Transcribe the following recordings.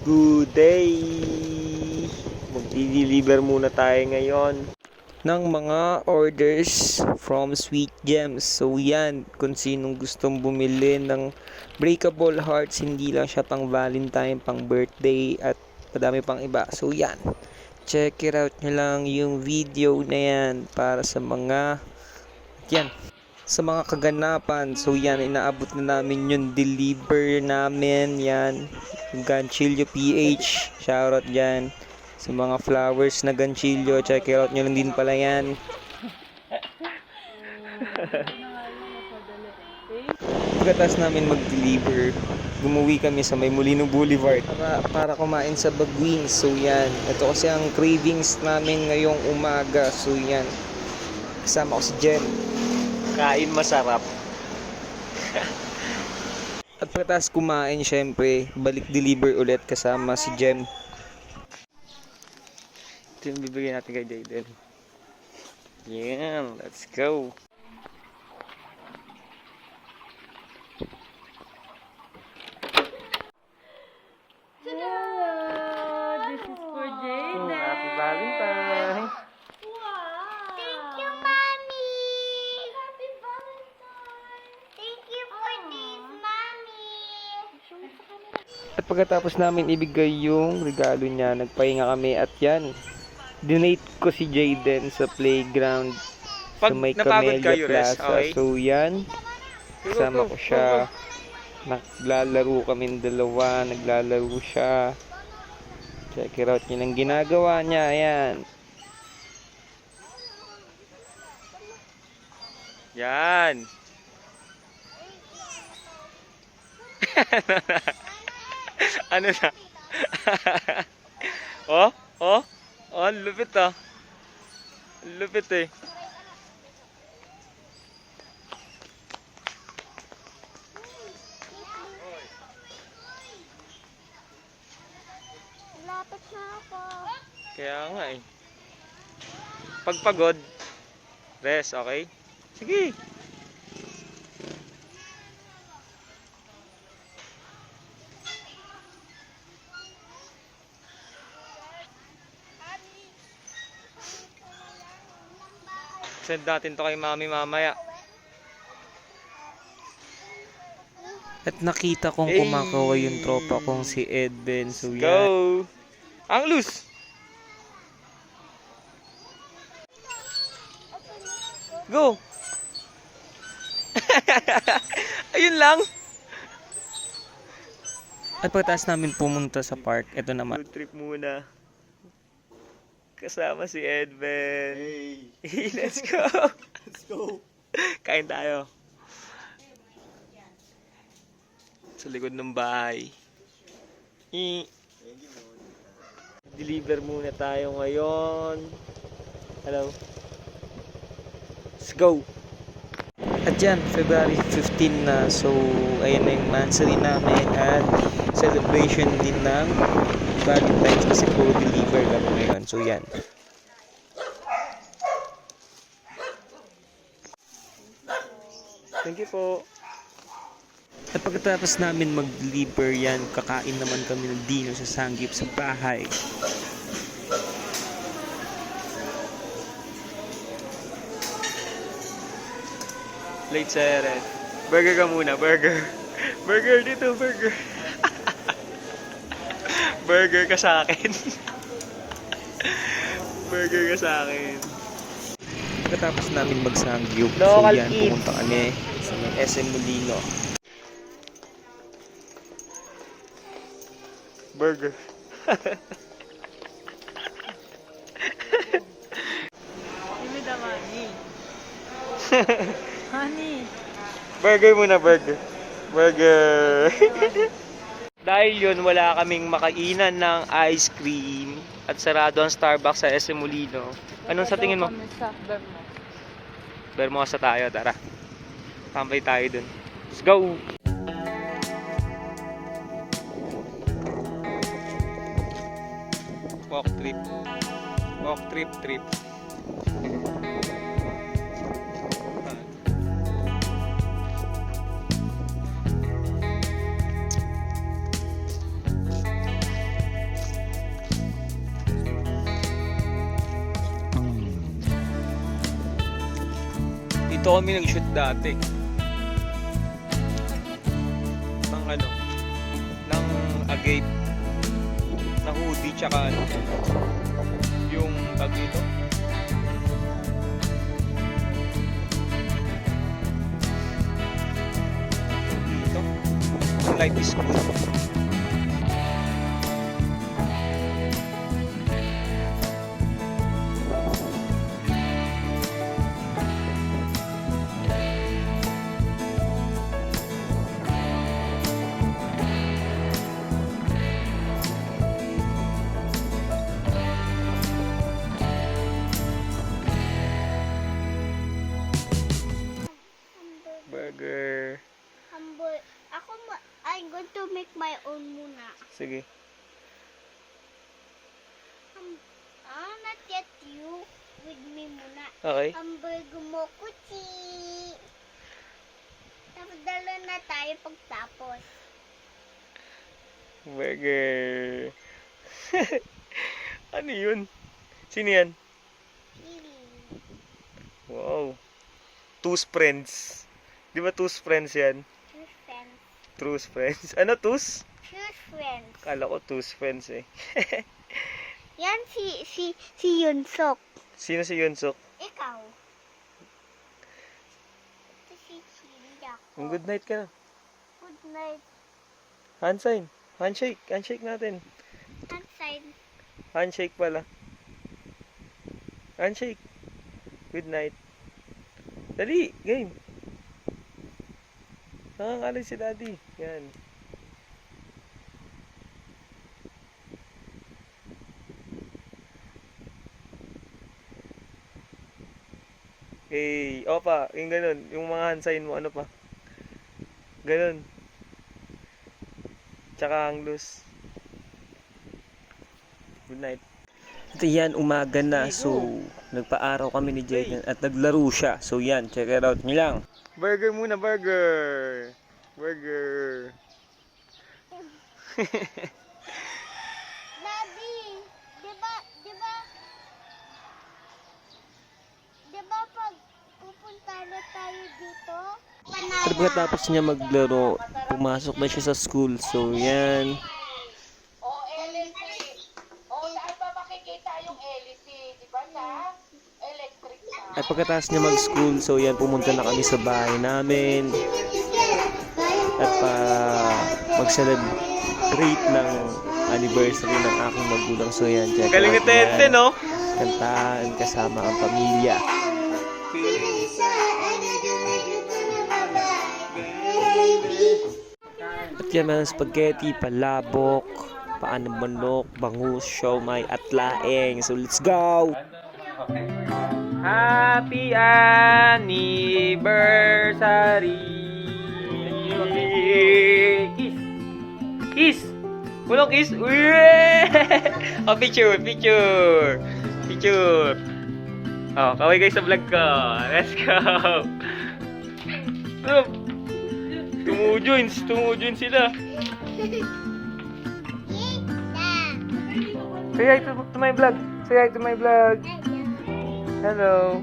Good day! Magdi-deliver muna tayo ngayon ng mga orders from Sweet Gems. So yan, kung sinong gustong bumili ng breakable hearts, hindi lang siya pang Valentine, pang birthday at madami pang iba. So yan, check it out nyo lang yung video na yan para sa mga kaganapan. So yan, inaabot na namin yung deliver namin. Yan, Ganchillo PH, shoutout dyan sa mga flowers na ganchillo. Check it out nyo lang din pala yan. Pagkatapos namin mag-deliver, gumuwi kami sa may Molino Boulevard para kumain sa Bagwings. So yan, ito kasi ang cravings namin ngayong umaga. So yan, kasama ko si Jen. Kain masarap. At pagkatapos kumain, syempre, balik deliver ulit kasama si Jem. Ito yung bibigyan natin kay Jayden. Yan, let's go. Wow! This is for Jayden. Happy Valentine. Thank you, Mommy. Happy Valentine. Thank you for this, Mommy. At pagkatapos namin ibigay yung regalo niya, nagpahinga kami at yan, donate ko si Jayden sa playground sa may Camellia Plaza. So yan, kasama ko siya. Naglalaro kami dalawa, naglalaro siya. Check it out yun ang ginagawa niya, ayan. Yan. Ano na? Oh, ang lupit ah. Ang lupit eh. Lapit na ako. Kaya nga eh. Pagpagod, rest, okay? Sige. Send natin to kay mami mamaya. At nakita kong kumakaway yung tropa kong si Edben. So yan. Go! Ang loose! Go! Ayun lang! At pagkatapos namin pumunta sa park, ito naman. Road trip muna. Kasama si Edben. Hey! Let's go! Let's go. Kain tayo. Sa likod ng bahay. Deliver muna tayo ngayon. Hello. Let's go. At yan, February 15 na. So, ayan na yung monthly namin at celebration din ng Valentine's kasi po deliver kami ngayon. So, yan. Thank you po. At pagkatapos namin mag-deliver yan, kakain naman kami ng dinner sa Sanggip sa bahay. Late Seren. Burger ka muna, burger. Burger dito, burger. Burger ka sa akin. Burger ka sa akin. Pagkatapos namin mag-Sanggip, so yan, pumunta kami sa SM Molino. Burger. Give me the money. Honey. Burger muna, burger. Burger. Dahil yun, wala kaming makainan ng ice cream at sarado ang Starbucks sa SM Molino. Anong sa tingin mo? Bermosa tayo, tara. Tambay tayo dun. Let's go! Walk trip. Walk trip. Dito kami nag-shoot dati. Ng ano, ng agate, na hoodie, tsaka ano, yung tag dito. Dito. Life is good. Burger. Humble. I'm going to make my own muna. Sige. Not yet you. With me muna. Okay. Hamburger mo, kuchi. Tapos dala na tayo pagtapos. Burger. Ano yun? Sino yan? Chili. Wow. Two's friends. Di ba two's friends yan? Choose friends. True's friends. Ano two's? Choose friends. Kala ko two's friends eh. Yan si Yunsok. Sino si Yunsuk? Ikaw. Ito si Chili ako. Good night ka na. Good night. Hand sign. Handshake. Handshake natin. Outside. Handshake pala. Handshake. Good night. Dali. Game. Nakakalig si daddy. Yan. Okay. Opa. Yung ganun. Yung mga hand sign mo. Ano pa? Ganun. Tsaka hang loose. Good night. Ito yan, umaga na. So, nagpa-araw kami ni Jaden at naglaro siya. So yan, check it out nyo lang. Burger muna, burger. Burger. Daddy, di ba pag pupunta na tayo dito? Pero pagkatapos niya maglaro, pumasok na siya sa school. So yan. Saan ba makikita yung LEC? Di ba sa electric na? At pagkatapos niya mag-school, so yan, pumunta na kami sa bahay namin. At para mag-celebrate ng anniversary ng aking magulang. So yan, check it out yan. No? Kantahan kasama ang pamilya. At yan mga spaghetti, palabok, paan ng manok, bangus, siomay, at laing. So let's go! Happy anniversary! Kiss! Kiss! Walang kiss! Oh, picture! Picture! Picture! Oh, kaway guys sa vlog ko. Let's go! Tumujoin sila. Say hi to my vlog. Say hi to my vlog. Hello.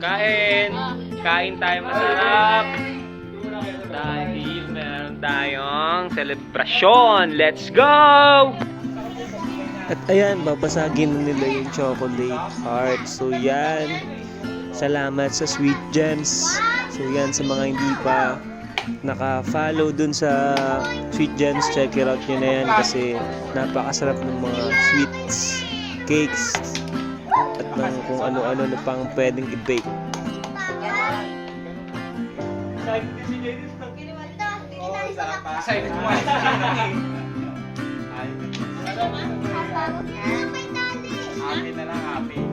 Kain. Kain tayo masarap. Dahil meron tayong selebrasyon. Let's go! At ayan, babasagin na nila yung chocolate heart. So yan. Salamat sa Sweet Gems. So yan, sa mga hindi pa naka-follow dun sa Sweet Gems, check it out nyo na yan kasi napakasarap ng mga sweets, cakes, at ng kung ano-ano na pang pwedeng i-bake. Amin na lang, amin.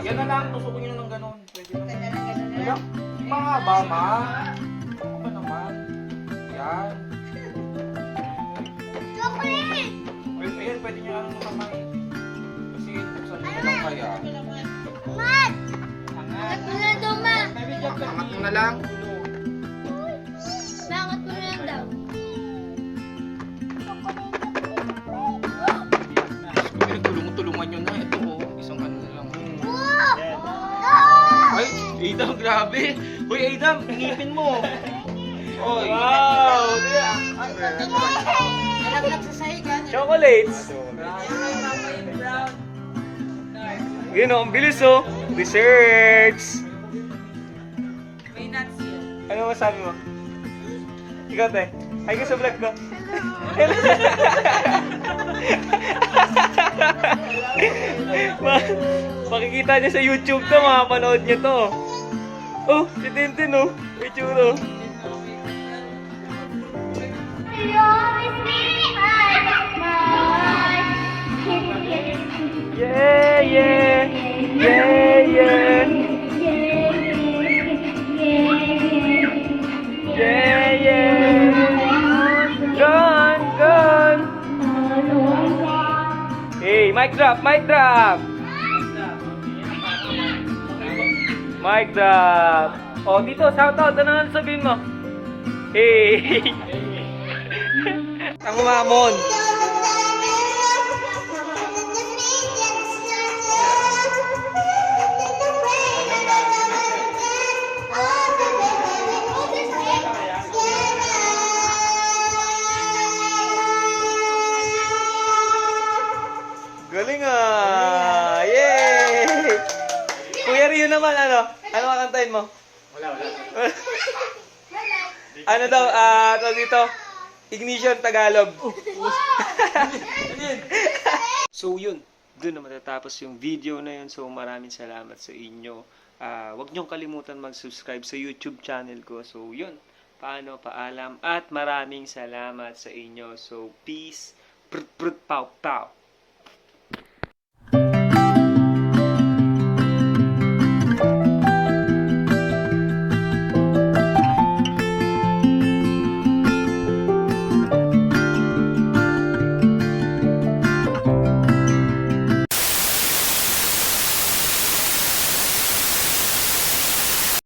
Yan na lang, tusukin nyo ng ganon. Pwede na. Mahaba, ma. Ano ba naman? Yan. Chocolate! Pwede nyo lang naman. Kasi buksan lang? Bakit mo yan daw? Tulungan nyo na. Ito oh, isang ano na lang. Wow! Ay, Adam, grabe. Hoy, Adam, ngipin mo. Oy. Wow! Nalaglag sa sahigan. Chocolates! Yun o, ang bilis o. Desserts! May nuts yun. Ano masabi mo? Ikaw, te. Ay ka sa vlog ko. Makikita niyo sa YouTube to, makapanood niyo to. Oh, si Tintin oh. May tsuro. Yeah, yeah. Yeah, yeah. Yeah, yeah. Gone, gone. Hey, mic drop, mic drop. Mic drop. Oh, dito, shout out. Ano nga sabihin mo? Hey. Ang umamon. Galing ah! Yay! Kuya Rio naman, ano? Ano kakantahin mo? Wala. Ano daw, tawag dito? Ignition Tagalog. So yun, doon na matatapos yung video na yun. So maraming salamat sa inyo. Huwag niyong kalimutan mag-subscribe sa YouTube channel ko. So yun, paalam. At maraming salamat sa inyo. So peace, pow pow.